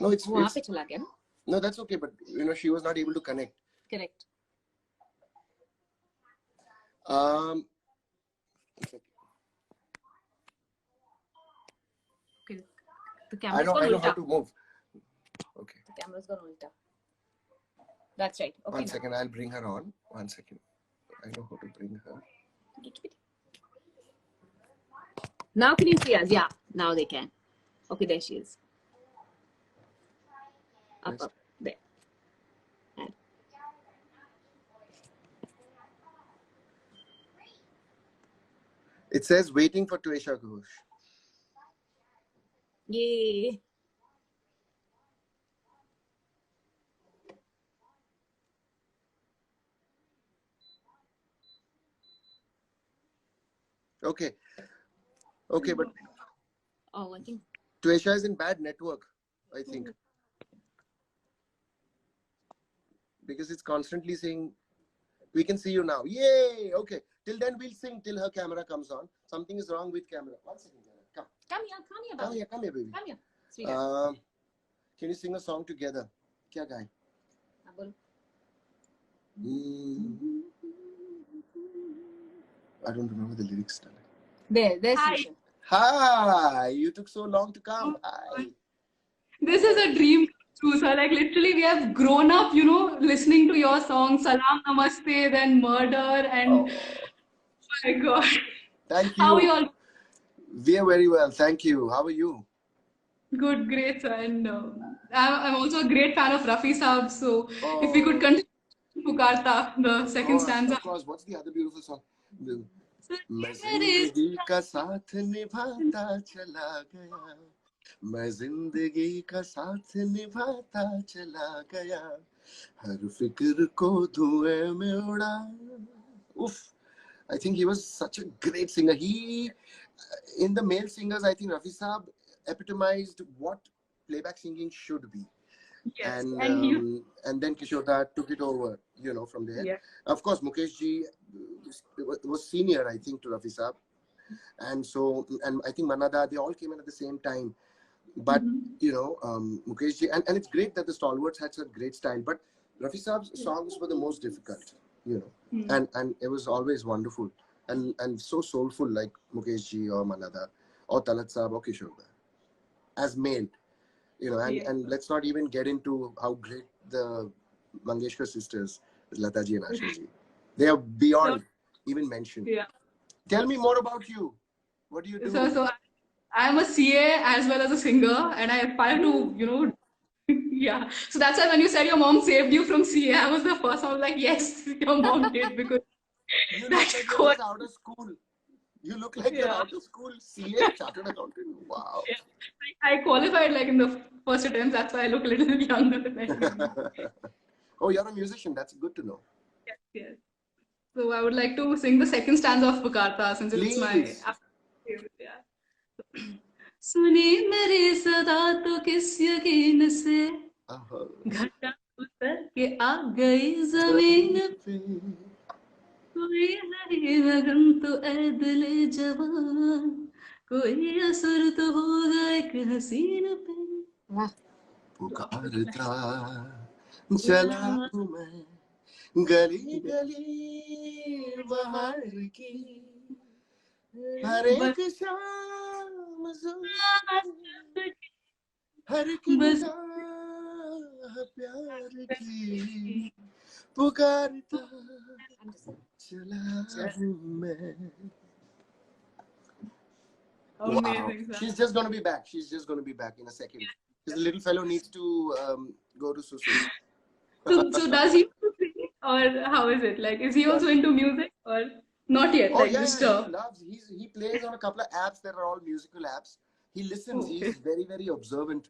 No, it's no, that's okay. But you know, she was not able to connect. Correct. Okay. The camera's I know how to move. Okay. The camera's gone ulta. That's right. Okay. One second, I'll bring her on. One second. I know how to bring her. Now can you see us? Yeah, now they can. Okay, there she is. Up, there. And. It says waiting for Tuesha_Ghosh. Yay. Okay, but I think Tuesha is in bad network, I think. Because it's constantly saying, we can see you now. Yay! Okay. Till then, we'll sing till her camera comes on. Something is wrong with camera. 1 second, Jana. Come here, baby. Come here, sweetheart. Can you sing a song together? Kya gaye? I don't remember the lyrics. There's Hi. Sushan. Hi! You took so long to come. Hi. This is a dream come true, sir. Like literally, we have grown up, you know, listening to your songs, Salam Namaste, then Murder, and oh my God. Thank you. How are you all? We are very well. Thank you. How are you? Good, great, sir. And I'm also a great fan of Rafi Saab. So if we could continue Pukarta, the second stanza. Of course. What's the other beautiful song? मैं जिंदगी का साथ निभाता चला गया, मैं जिंदगी का साथ निभाता चला गया, हर फिक्र को धुएं में उड़ा. Oof. I think he was such a great singer. He, in the male singers, I think Rafi Saab epitomized what playback singing should be. Yes. And then Kishore Da took it over, you know, from there. Yeah. Of course, Mukesh Ji was senior, I think, to Rafi Saab. And so, and I think Manna Da, they all came in at the same time. But, you know, Mukesh Ji, and it's great that the stalwarts had such great style. But Rafi Saab's songs were the most difficult, you know. And it was always wonderful. And so soulful, like Mukesh Ji or Manna Da or Talat Saab or Kishore Da. As male. You know, and let's not even get into how great the Mangeshkar sisters, Lata Ji and Asha Ji. They are beyond even mention. Yeah. Tell me more about you. What do you do? So I'm a CA as well as a singer, and I aspire to, you know, yeah. So that's why when you said your mom saved you from CA, I was the first. I was like, yes, your mom did, because you look like you're out of school. You look like you're out of school. CA, chartered accountant. Wow. Yeah. I qualified like in the first attempt. That's why I look a little younger than I am. Oh, you're a musician. That's good to know. Yes. So I would like to sing the second stanza of Pukarta, since it's my favorite. Yeah. सुनी मेरी सदा तो किस यकीन से घटा उतर के आ गई जमीन पे, कोई नहीं लगन तो ऐ दिले जवान, कोई असर तो होगा एक हसीन पे। वाह। पुकारता चला हूँ मैं गली गली बाहर की, हर एक शाम हर एक बस निगाह प्यार की, पुकारता चला हूँ मैं. Wow. amazing sir. She's just going to be back. She's just going to be back in a second. This little fellow needs to go to Susu. So does he sing or how is it? Like, is he also into music or not yet? Oh Like, yeah, just yeah, he loves. He plays on a couple of apps that are all musical apps. He listens. okay. He's very very observant.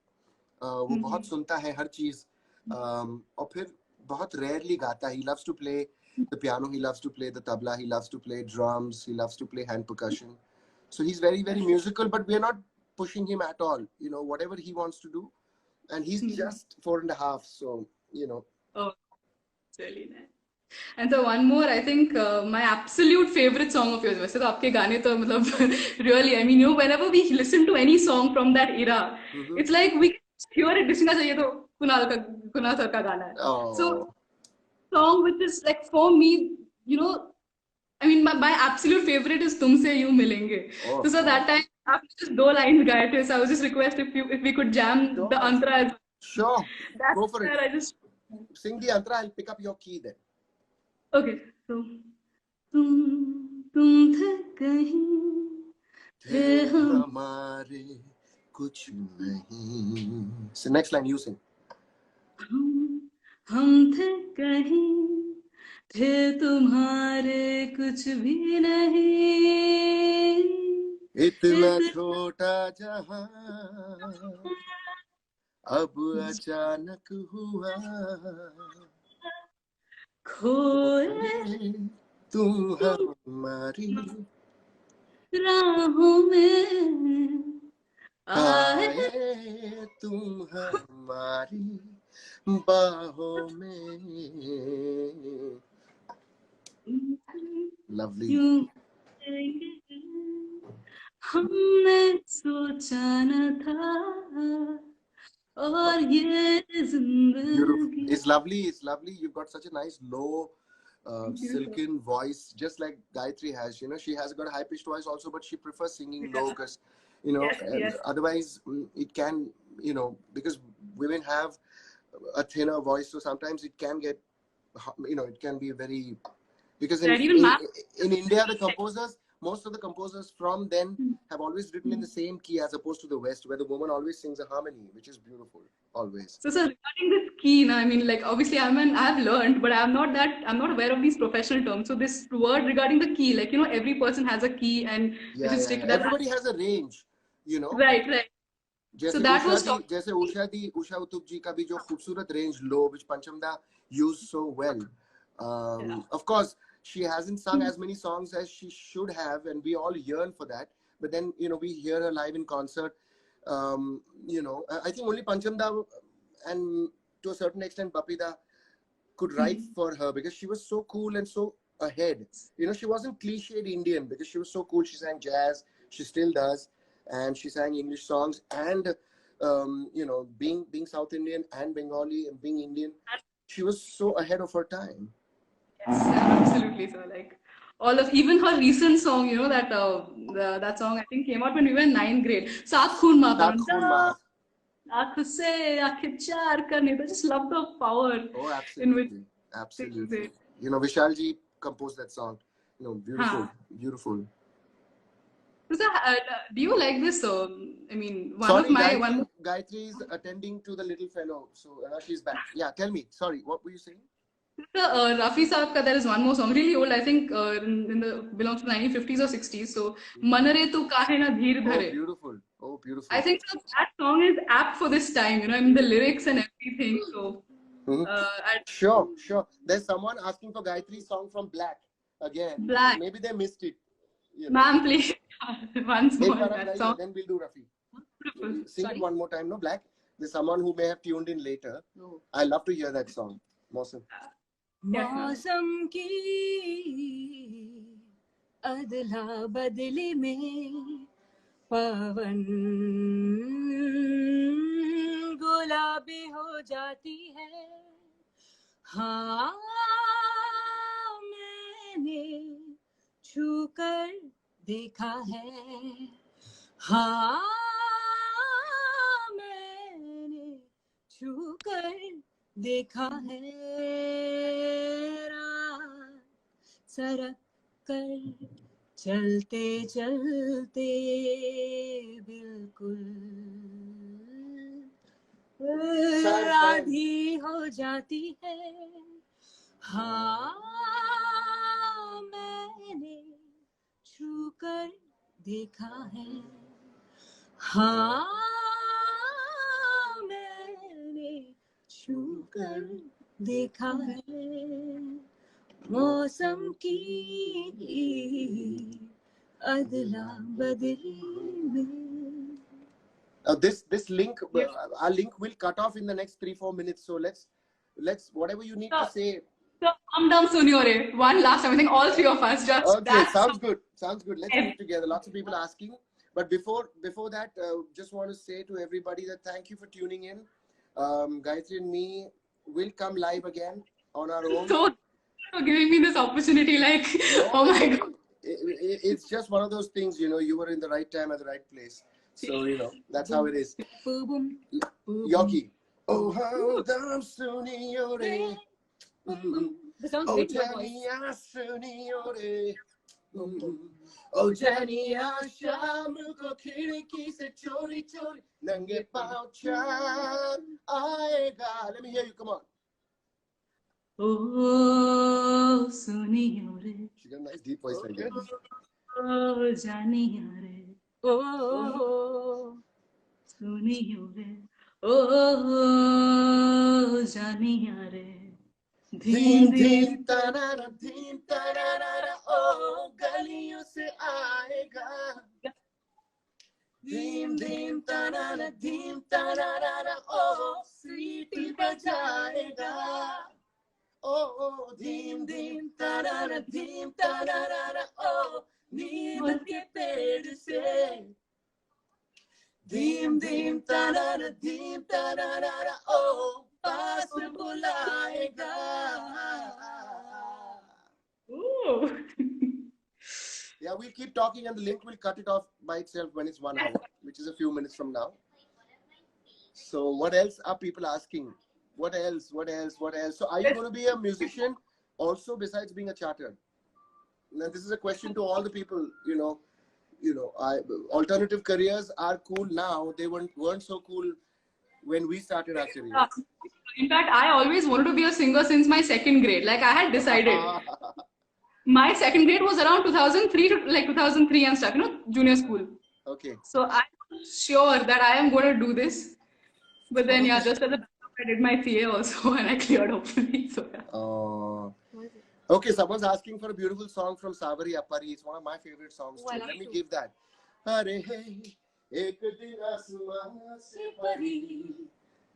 वो बहुत सुनता है हर चीज. और फिर बहुत rarely गाता है. He loves to play the piano. He loves to play the tabla. He loves to play drums. He loves to play hand percussion. So he's very very musical. But we are not pushing him at all. You know, whatever he wants to do. And he's just 4.5. So you know. Oh, it's really nice. And so one more, I think my absolute favorite song of yours. वैसे तो आपके गाने तो मतलब really, I mean, you know, whenever we listen to any song from that era, it's like we can hear it. दिखना चाहिए तो Kunal sir का गाना है. So song which is like for me, you know, I mean, my absolute favorite is तुमसे यूं मिलेंगे. So that time after just 2 lines गाए थे, so I was just request if we could jam the Antara as well. Sure, go for it. I just sing the Antara. I'll pick up your key then. Okay, so तुम थे कहीं थे हमारे कुछ नहीं. So next line you sing. हम थे कहीं थे तुम्हारे कुछ भी नहीं. इतना छोटा जहां अब अचानक हुआ, खोए तुम हमारी राहों में आए तुम हमारी बाहों में. Lovely. हमने सोचा न था और ये जिंदगी. It's lovely. It's lovely. You've got such a nice low silken voice, just like Gayatri has. You know, she has got a high pitched voice also, but she prefers singing low because, you know, otherwise it can, you know, because women have a thinner voice, so sometimes it can get, you know, it can be very, because in India the composers, most of the composers from then have always written in the same key as opposed to the West, where the woman always sings a harmony, which is beautiful, always. So regarding this key, I mean, like obviously I've learned, but I'm not aware of these professional terms. So this word regarding the key, like, you know, every person has a key and everybody has a range, you know. Right. So that was जैसे उषा उत्तुप जी का भी जो खूबसूरत range low, which Panchamda used so well. Of course, she hasn't sung as many songs as she should have, and we all yearn for that. But then, you know, we hear her live in concert. You know, I think only Panchamda and to a certain extent Bapida could write for her, because she was so cool and so ahead. You know, she wasn't cliched Indian because she was so cool. She sang jazz, she still does, and she sang English songs, and you know, being South Indian and Bengali and being Indian, she was so ahead of her time. Yes, absolutely. So like even her recent song, you know, that song I think came out when we were in 9th grade. Saath Khoon Maaf. I just love the power. Oh, absolutely. Absolutely. You know, Vishal ji composed that song. You know, beautiful. Beautiful. So, do you like this? I mean, Gayatri is attending to the little fellow. So she's back. Yeah, tell me. Sorry, what were you saying? Rafi Saab ka, there is one more song, really old, I think belongs to the 1950s or 60s. So, Manare tu kahe na dheer dhare. Oh, beautiful. Oh, beautiful. I think so that song is apt for this time, you know, I mean, the lyrics and everything. So, Sure. There's someone asking for Gayatri's song from Black again. Black. Maybe they missed it. You know. Ma'am, please. Once more. That song. Then we'll do Rafi. Sing it one more time, no? Black. There's someone who may have tuned in later. No. I love to hear that song. Mawsam. मौसम की अदला बदली में पवन गुलाबी हो जाती है। हाँ मैंने छू कर देखा है। हाँ मैंने छू कर देखा है। रात सरक कर चलते चलते बिल्कुल आधी हो जाती है। हाँ मैंने छू कर देखा है। हाँ मैंने छू कर देखा है। मौसम की अदला बदली में। This link, our link will cut off in the next 3-4 minutes. So let's whatever you need to say. So calm down, Suniore. One last time, I think all three of us just. Okay, sounds good. Sounds good. Let's do it together. Lots of people asking, but before that, just want to say to everybody that thank you for tuning in. Gayatri and me will come live again on our own. So for giving me this opportunity, like, oh my God. It's just one of those things, you know, you were in the right time at the right place. So, you know, that's how it is. Yoki. Oh, how damn Suniore. The song's Oh, great. Jania Suniore. Oh, Jania Sham ko khidki se chori chori nange pav chand aayega. Let me hear you. Come on. Oh, Suniore. She got a nice deep voice like that. Oh, Janiore. Oh, Suniore. Oh, Janiore. धीम धीम तरारा ओ गलियों से आएगा। धीम धीम तरारा ओ सीटी बजाएगा। ओ धीम धीम तरारा ओ नीम के पेड़ से। धीम धीम तरारा ओ पास बुलाएगा। Ooh. Yeah, we'll keep talking and the link will cut it off by itself when it's 1 hour, which is a few minutes from now. So what else are people asking? What else? So are you going to be a musician also besides being a chartered? Now this is a question to all the people, you know, alternative careers are cool now. They weren't so cool when we started our career. In fact, I always wanted to be a singer since my second grade. Like I had decided. My second grade was around 2003 to like 2003 and stuff, you know, junior school. Okay. So I'm sure that I am going to do this. But then, yeah, just as a I did my CA also and I cleared hopefully. So, yeah. Okay, someone's asking for a beautiful song from Savari Appari. It's one of my favorite songs too. Let me give that. Hare hey, ek din aasmaan se pari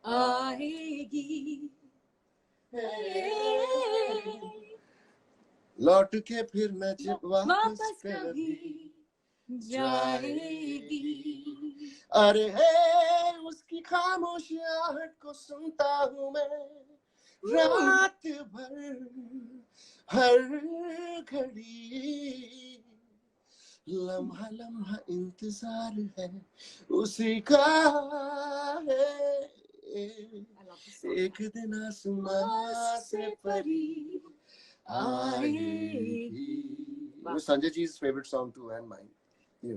आएगी लौट के फिर न जब वापस कभी जाएगी। अरे हे उसकी खामोश आहट को सुनता हूँ मैं रात भर हर घड़ी। लम्हा लम्हा इंतजार है उसी का है। एक दिन आसमां से परी आएगी। It was Sanjay Ji's favorite song too and mine. Yeah.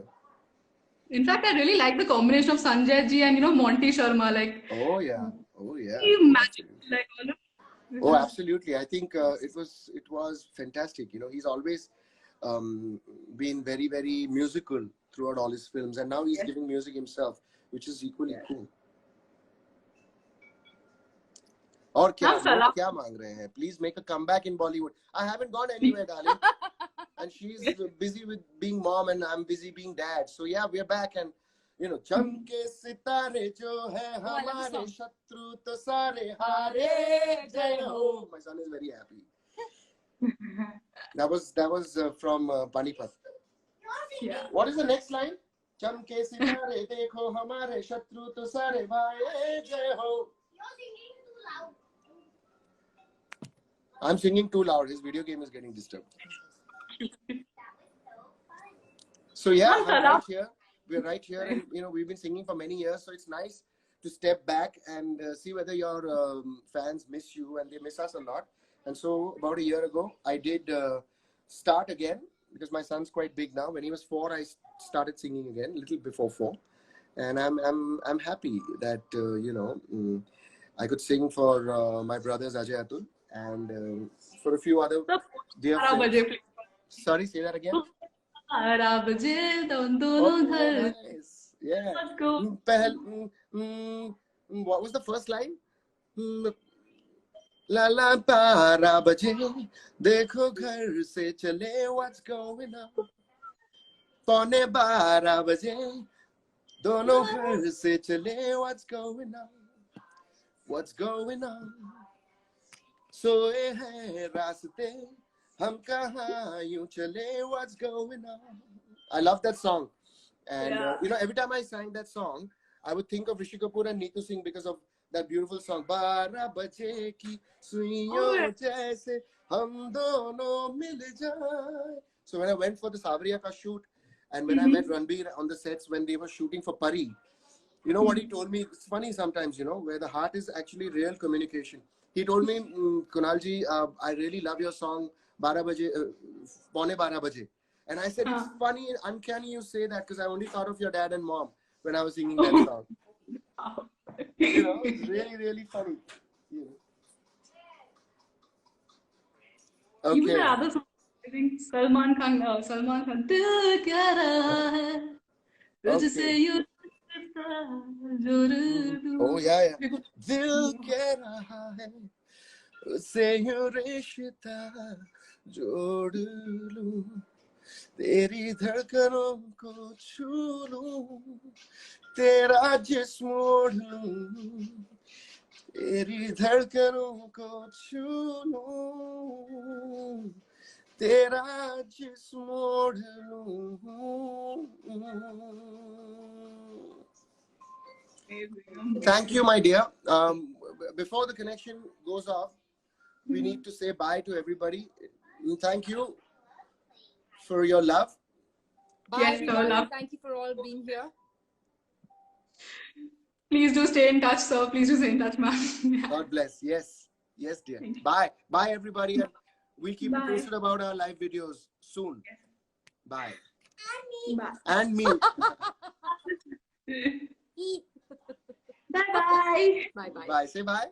In fact, I really like the combination of Sanjay Ji and, you know, Monty Sharma. Like, Oh yeah. magic. Like, all of Oh, absolutely. I think it was fantastic. You know, he's always been very, very musical throughout all his films, and now he's giving music himself, which is equally cool. और क्या मांग रहे हैं? Please make a comeback in Bollywood. I haven't gone anywhere, darling. And she's busy with being mom, and I'm busy being dad. So yeah, we're back, and you know, चमके सितारे जो है हमारे शत्रु तो सारे हारे जय हो. My son is very happy. That was from Panipat. Yeah. What is the next line? चमके सितारे देखो हमारे शत्रु तो सारे भाए जय हो. I'm singing too loud. His video game is getting disturbed. So yeah, I'm right here. We're right here, and we've been singing for many years. So it's nice to step back and see whether your fans miss you, and they miss us a lot. And so about a year ago, I did start again because my son's quite big now. When he was 4, I started singing again, a little before 4, and I'm happy that I could sing for my brothers Ajay Atul and for a few other dear friends. Sorry, say that again. Oh, nice. Yeah. Let's go. What was the first line? La la 12 बजे देखो घर से चले, what's going on? 11:15 बजे दोनों घर से चले, what's going on? What's going on? सोए हैं रास्ते हम कहाँ यूं चले, what's going on? I love that song, and every time I sang that song, I would think of Rishi Kapoor and Neetu Singh because of that beautiful song. 12 बजे की सुइयों जैसे हम दोनों मिल जाए. So when I went for the Savriya ka shoot, and when I met Ranbir on the sets when they were shooting for Pari, you know what he told me? It's funny sometimes, where the heart is actually real communication. He told me, Kunalji, I really love your song, 12 baje, Paune 12 baje. And I said, it's funny, uncanny you say that because I only thought of your dad and mom when I was singing that song. It's really, really funny. Okay. Even the other song, I think Salman Khan, Dil kya raha hai, tujhse yu Oh yeah. Dil keh raha hai, उससे यूं रिश्ता जोड़ लूं, तेरी धड़कनों को छू लूं, तेरा जिस्म ओढ़ लूं, तेरी धड़कनों को छू लूं, तेरा जिस्म ओढ़ लूं. Thank you, my dear. Before the connection goes off, we need to say bye to everybody. Thank you for your love. Bye, Yes, everyone. love. Thank you for all being here. Please do stay in touch, sir. Please do stay in touch, ma'am. God bless. Yes, dear. Bye, everybody. And we'll keep you Bye. posted about our live videos soon. Bye. Bye. And me. Bye-bye. Bye bye. Bye. Say bye.